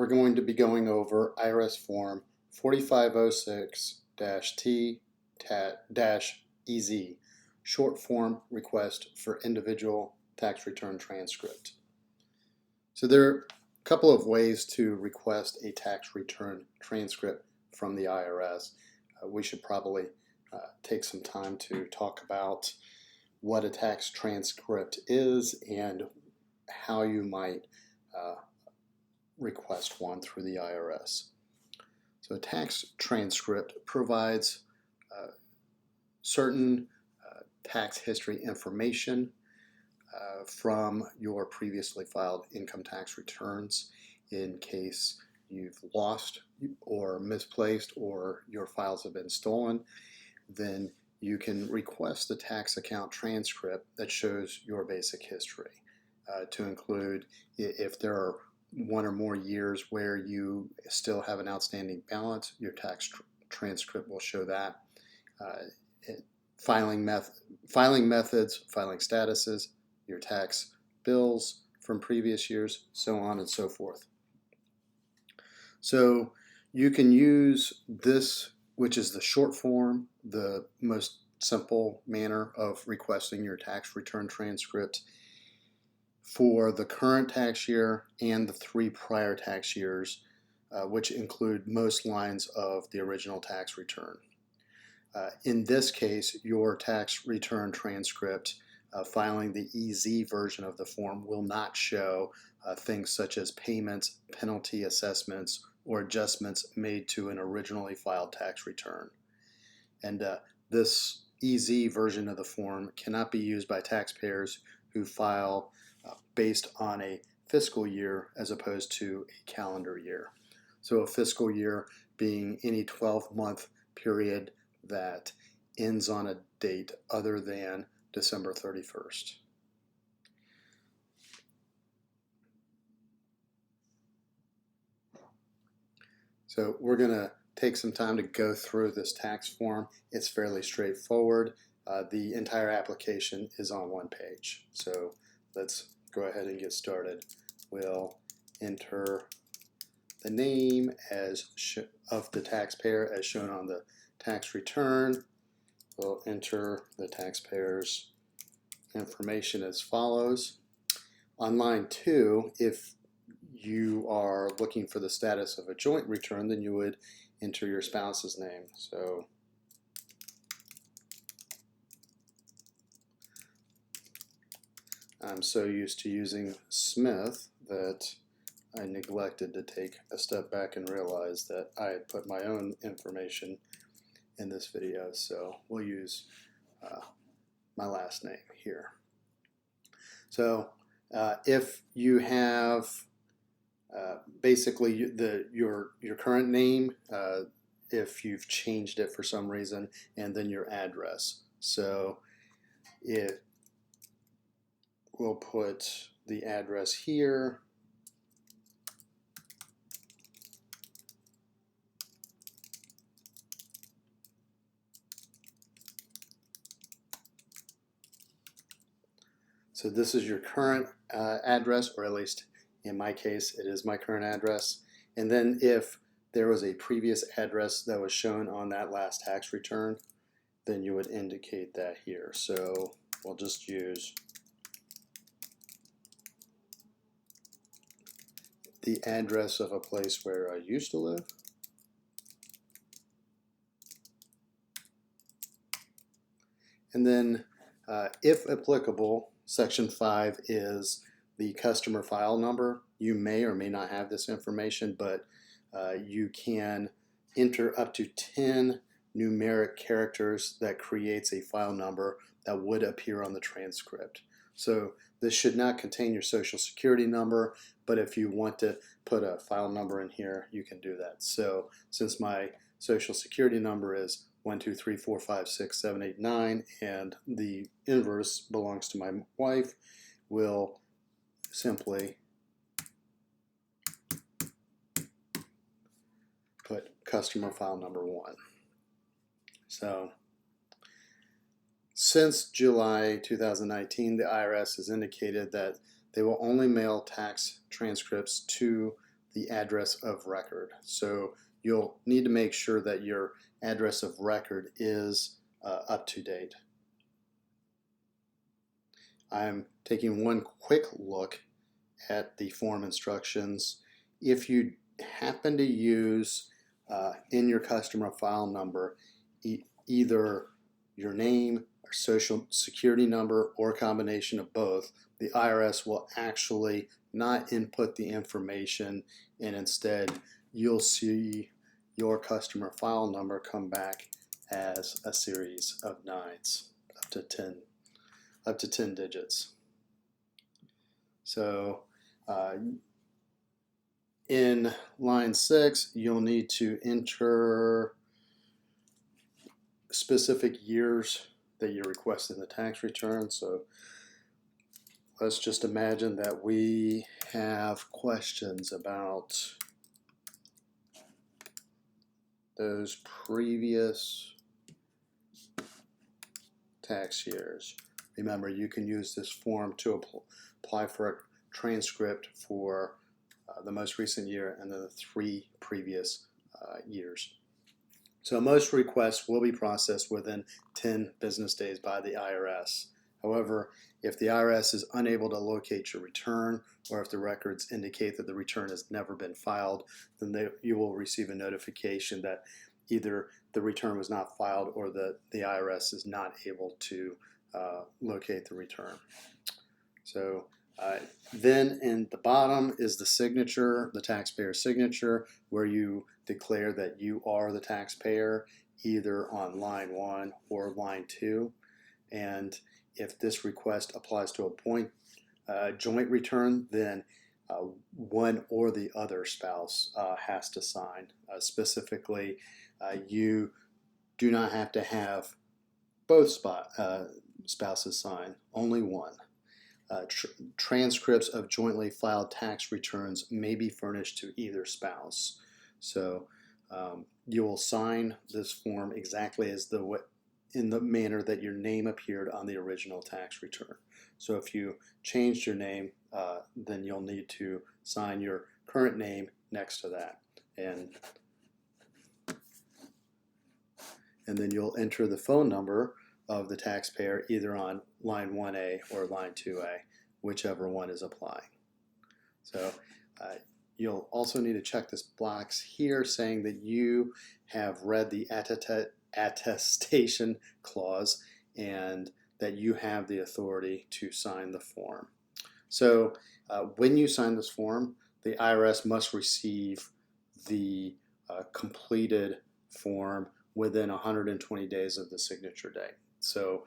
we're going to be going over IRS Form 4506-T-EZ, Short Form Request for Individual Tax Return Transcript. So there are a couple of ways to request a tax return transcript from the IRS. We should probably take some time to talk about what a tax transcript is and how you might request one through the IRS. So a tax transcript provides certain tax history information from your previously filed income tax returns in case you've lost or misplaced or your files have been stolen. Then you can request the tax account transcript that shows your basic history to include if there are one or more years where you still have an outstanding balance, your tax transcript will show that. Filing methods, filing statuses, your tax bills from previous years, so on and so forth. So you can use this, which is the short form, the most simple manner of requesting your tax return transcript for the current tax year and the 3 prior tax years, which include most lines of the original tax return. In this case, your tax return transcript filing the EZ version of the form will not show things such as payments, penalty assessments, or adjustments made to an originally filed tax return. And this EZ version of the form cannot be used by taxpayers who file based on a fiscal year as opposed to a calendar year. So a fiscal year being any 12-month period that ends on a date other than December 31st. So we're going to take some time to go through this tax form. It's fairly straightforward. The entire application is on one page. So let's go ahead and get started. We'll enter the name of the taxpayer as shown on the tax return. We'll enter the taxpayer's information as follows. On line 2, if you are looking for the status of a joint return, then you would enter your spouse's name. So I'm so used to using Smith that I neglected to take a step back and realize that I had put my own information in this video. So we'll use my last name here. So if you have basically your current name, if you've changed it for some reason, and then your address. So we'll put the address here. So this is your current address, or at least in my case, it is my current address. And then if there was a previous address that was shown on that last tax return, then you would indicate that here. So we'll just use the address of a place where I used to live. And then if applicable, Section 5 is the customer file number. You may or may not have this information, but you can enter up to 10 numeric characters that creates a file number that would appear on the transcript. So this should not contain your social security number, but if you want to put a file number in here, you can do that. So since my social security number is 1, 2, 3, 4, 5, 6, 7, 8, 9, and the inverse belongs to my wife, we'll simply put customer file number 1. So since July 2019, the IRS has indicated that they will only mail tax transcripts to the address of record. So you'll need to make sure that your address of record is up to date. I'm taking one quick look at the form instructions. If you happen to use in your customer file number either your name or social security number or a combination of both, the IRS will actually not input the information, and instead you'll see your customer file number come back as a series of nines up to 10 digits. So in line 6, you'll need to enter specific years that you're requesting the tax return. So let's just imagine that we have questions about those previous tax years. Remember, you can use this form to apply for a transcript for the most recent year and then the 3 previous years. So most requests will be processed within 10 business days by the IRS. However, if the IRS is unable to locate your return, or if the records indicate that the return has never been filed, then you will receive a notification that either the return was not filed or that the IRS is not able to locate the return. So then in the bottom is the signature, the taxpayer signature, where you declare that you are the taxpayer either on line 1 or line 2. And if this request applies to a joint return, then one or the other spouse has to sign. Specifically, you do not have to have both spouses sign, only one. Transcripts of jointly filed tax returns may be furnished to either spouse. So you will sign this form exactly as in the manner that your name appeared on the original tax return. So if you changed your name, then you'll need to sign your current name next to that. And then you'll enter the phone number of the taxpayer either on line 1A or line 2A, whichever one is applying. So you'll also need to check this box here saying that you have read the attestation clause and that you have the authority to sign the form. So when you sign this form, the IRS must receive the completed form within 120 days of the signature date. So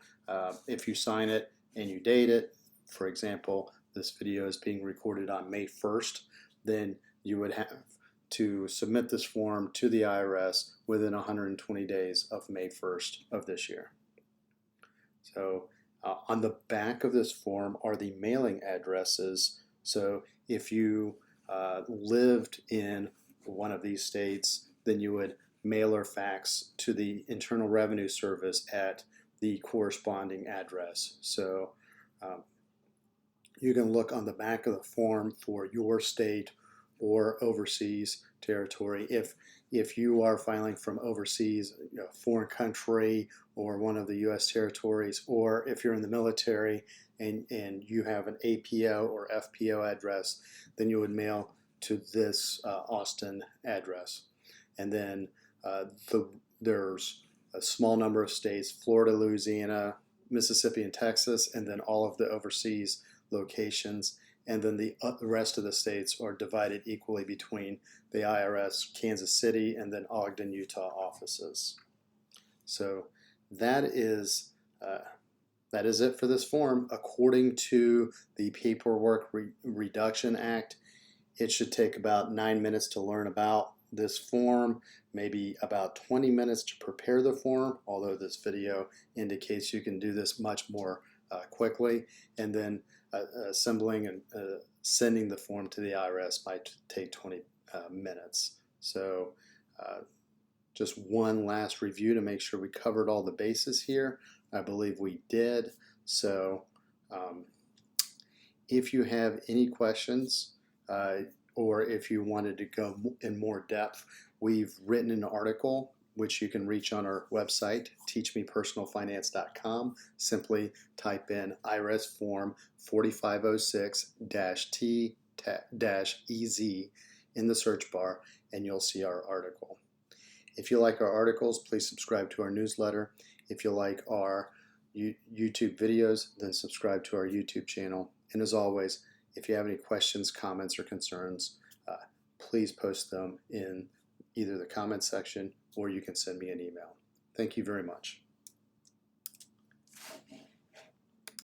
if you sign it and you date it, for example, this video is being recorded on May 1st, then you would have to submit this form to the IRS within 120 days of May 1st of this year. So on the back of this form are the mailing addresses. So if you lived in one of these states, then you would mail or fax to the Internal Revenue Service at the corresponding address. So you can look on the back of the form for your state or overseas territory. If you are filing from overseas, foreign country or one of the U.S. territories, or if you're in the military and you have an APO or FPO address, then you would mail to this Austin address. And then there's a small number of states, Florida, Louisiana, Mississippi, and Texas, and then all of the overseas locations. And then the rest of the states are divided equally between the IRS, Kansas City, and then Ogden, Utah offices. So that is it for this form. According to the Paperwork Reduction Act, it should take about 9 minutes to learn about this form, maybe about 20 minutes to prepare the form, although this video indicates you can do this much more quickly, and then assembling and sending the form to the IRS might take 20 minutes. So just one last review to make sure we covered all the bases here. I believe we did. So if you have any questions or if you wanted to go in more depth, we've written an article which you can reach on our website, teachmepersonalfinance.com. Simply type in IRS form 4506-T-EZ in the search bar, and you'll see our article. If you like our articles, please subscribe to our newsletter. If you like our YouTube videos, then subscribe to our YouTube channel. And as always, if you have any questions, comments, or concerns, please post them in either the comment section or you can send me an email. Thank you very much.